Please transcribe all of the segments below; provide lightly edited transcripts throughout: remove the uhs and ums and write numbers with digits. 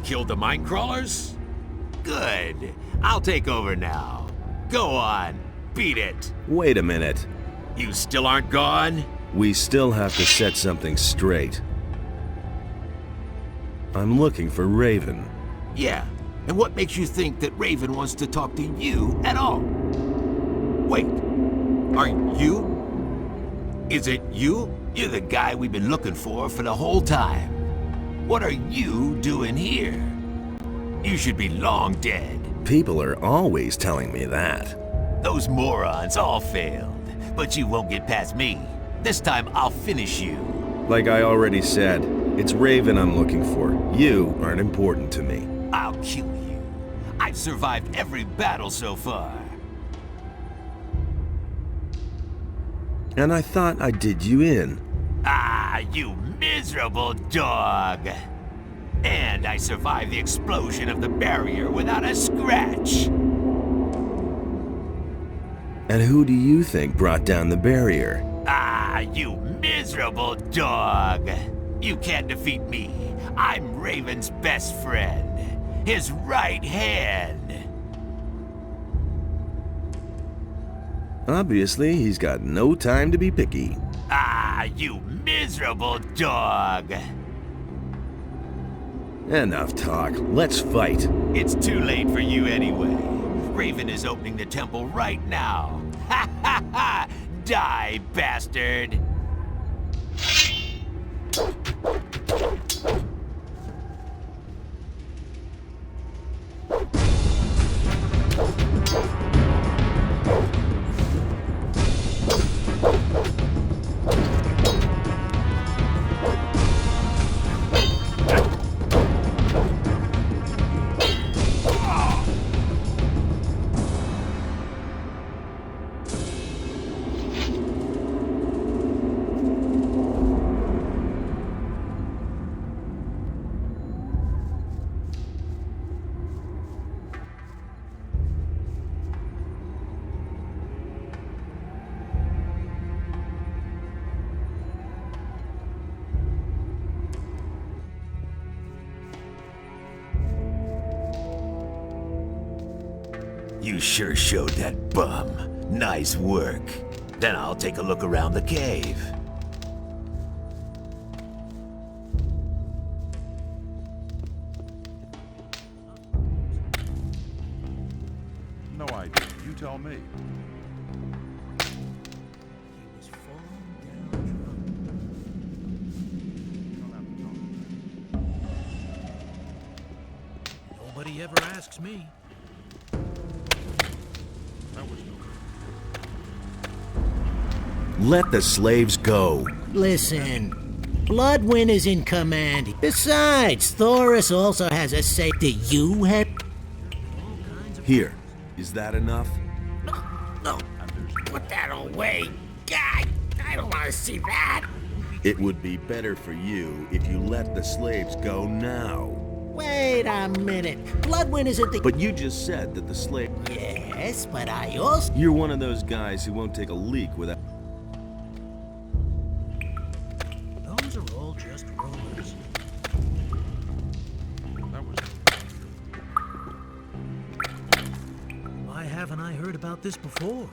killed the mine crawlers? Good. I'll take over now. Go on, beat it. Wait a minute. You still aren't gone? We still have to set something straight. I'm looking for Raven. Yeah, and what makes you think that Raven wants to talk to you at all? Wait, are you? Is it you? You're the guy we've been looking for the whole time. What are you doing here? You should be long dead. People are always telling me that. Those morons all failed, but you won't get past me. This time I'll finish you. Like I already said, it's Raven I'm looking for. You aren't important to me. I'll kill you. I've survived every battle so far. And I thought I did you in. Ah, you miserable dog! And I survived the explosion of the barrier without a scratch. And who do you think brought down the barrier? Ah, you miserable dog! You can't defeat me. I'm Raven's best friend. His right hand. Obviously, he's got no time to be picky. Ah, you miserable dog! Enough talk. Let's fight. It's too late for you anyway. Raven is opening the temple right now. Ha ha ha! Die, bastard! You sure showed that bum. Nice work. Then I'll take a look around the cave. No idea. You tell me. He was falling down drunk. Nobody ever asks me. Let the slaves go. Listen, Bloodwyn is in command. Besides, Thoris also has a say. Do you have... Here. Is that enough? No, put that away. God, I don't want to see that. It would be better for you if you let the slaves go now. Wait a minute. Bloodwyn isn't the... But you just said that the slave... Yes, but I also... You're one of those guys who won't take a leak without... Those are all just rumors. Why haven't I heard about this before?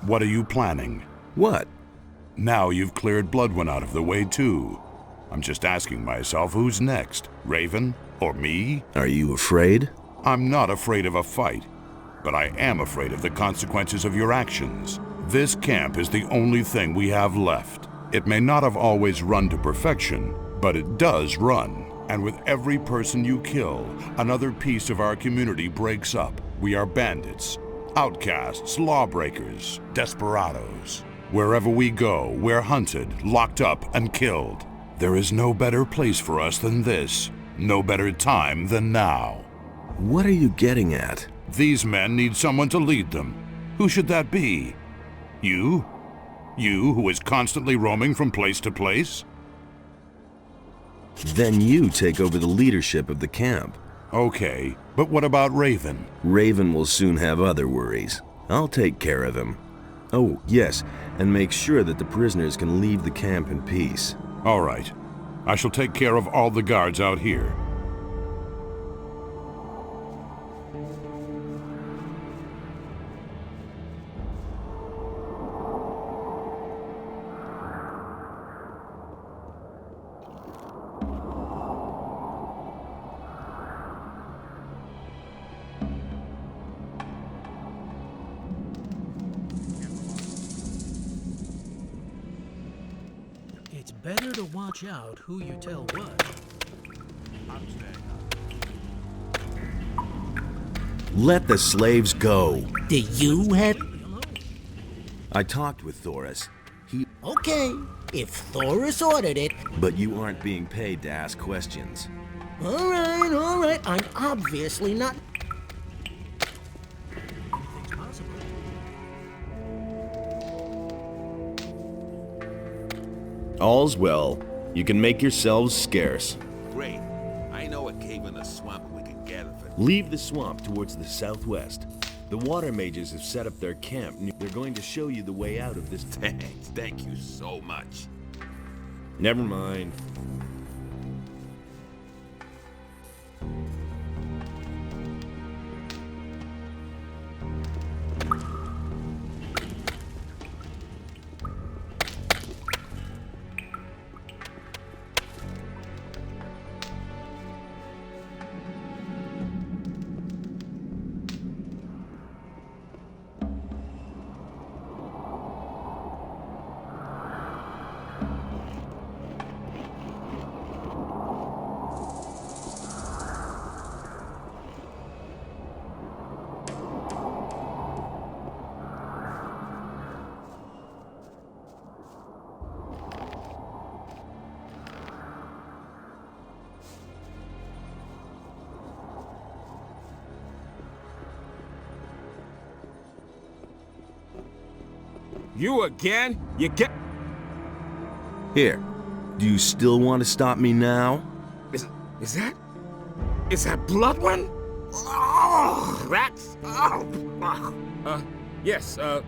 What are you planning? What? Now you've cleared Bloodwyn out of the way too. I'm just asking myself who's next, Raven or me? Are you afraid? I'm not afraid of a fight, but I am afraid of the consequences of your actions. This camp is the only thing we have left. It may not have always run to perfection, but it does run. And with every person you kill, another piece of our community breaks up. We are bandits, outcasts, lawbreakers, desperados. Wherever we go, we're hunted, locked up, and killed. There is no better place for us than this. No better time than now. What are you getting at? These men need someone to lead them. Who should that be? You? You, who is constantly roaming from place to place? Then you take over the leadership of the camp. Okay, but what about Raven? Raven will soon have other worries. I'll take care of him. Oh, yes, and make sure that the prisoners can leave the camp in peace. All right. I shall take care of all the guards out here. It's better to watch out who you tell what. Let the slaves go. Do you have... I talked with Thoris. Okay, if Thoris ordered it. But you aren't being paid to ask questions. All right. I'm obviously not... Anything's possible. All's well. You can make yourselves scarce. Great. I know a cave in the swamp we can gather for... Leave the swamp towards the southwest. The water mages have set up their camp. They're going to show you the way out of this... Thanks. Thank you so much. Never mind. You again? You get... Here. Do you still want to stop me now? Is that... Is that Bloodwyn? Oh, that's... Oh, yes, I...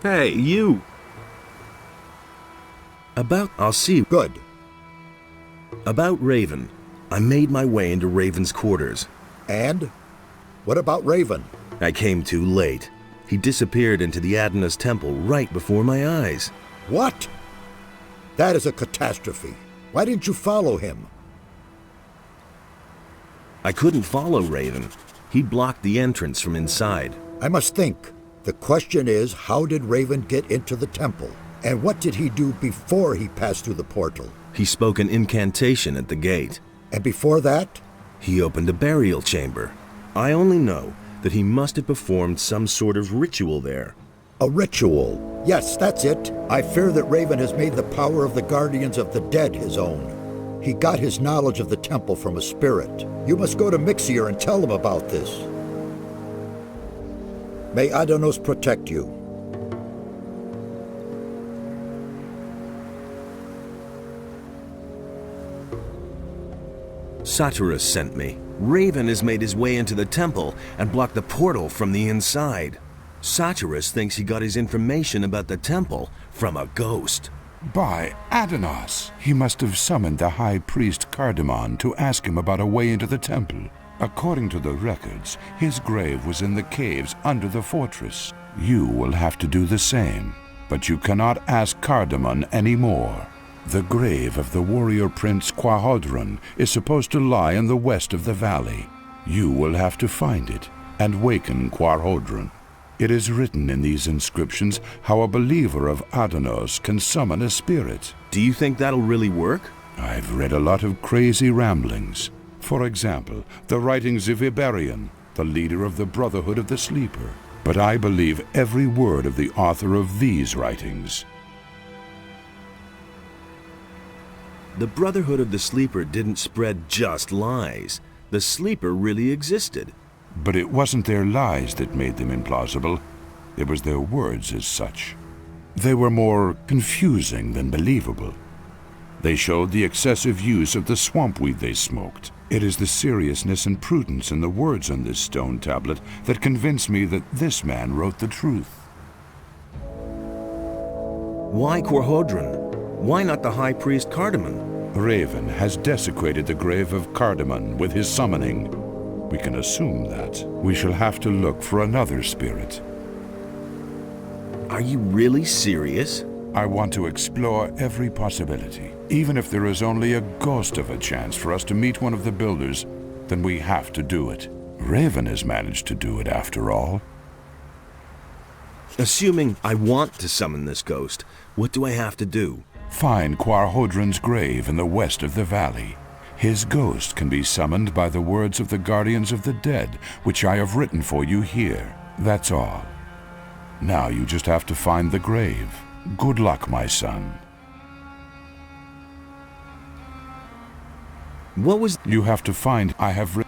Hey, you! I'll see. Good. About Raven. I made my way into Raven's quarters. And? What about Raven? I came too late. He disappeared into the Adana's temple right before my eyes. What? That is a catastrophe. Why didn't you follow him? I couldn't follow Raven. He blocked the entrance from inside. I must think. The question is, how did Raven get into the temple? And what did he do before he passed through the portal? He spoke an incantation at the gate. And before that? He opened a burial chamber. I only know that he must have performed some sort of ritual there. A ritual. Yes, that's it. I fear that Raven has made the power of the guardians of the dead his own. He got his knowledge of the temple from a spirit. You must go to Mixir and tell him about this. May Adanos protect you. Satyrus sent me. Raven has made his way into the temple and blocked the portal from the inside. Satyrus thinks he got his information about the temple from a ghost. By Adanos, he must have summoned the high priest Cardamon to ask him about a way into the temple. According to the records, his grave was in the caves under the fortress. You will have to do the same, but you cannot ask Cardamon anymore. The grave of the warrior prince Quahodron is supposed to lie in the west of the valley. You will have to find it and waken Quahodron. It is written in these inscriptions how a believer of Adanos can summon a spirit. Do you think that'll really work? I've read a lot of crazy ramblings. For example, the writings of Iberion, the leader of the Brotherhood of the Sleeper. But I believe every word of the author of these writings. The Brotherhood of the Sleeper didn't spread just lies. The Sleeper really existed. But it wasn't their lies that made them implausible. It was their words as such. They were more confusing than believable. They showed the excessive use of the swamp weed they smoked. It is the seriousness and prudence in the words on this stone tablet that convince me that this man wrote the truth. Why Quahodron? Why not the High Priest Cardamon? Raven has desecrated the grave of Cardamon with his summoning. We can assume that. We shall have to look for another spirit. Are you really serious? I want to explore every possibility. Even if there is only a ghost of a chance for us to meet one of the builders, then we have to do it. Raven has managed to do it after all. Assuming I want to summon this ghost, what do I have to do? Find Quahodron's grave in the west of the valley. His ghost can be summoned by the words of the guardians of the dead, which I have written for you here. That's all. Now you just have to find the grave. Good luck, my son. What was... You have to find... I have written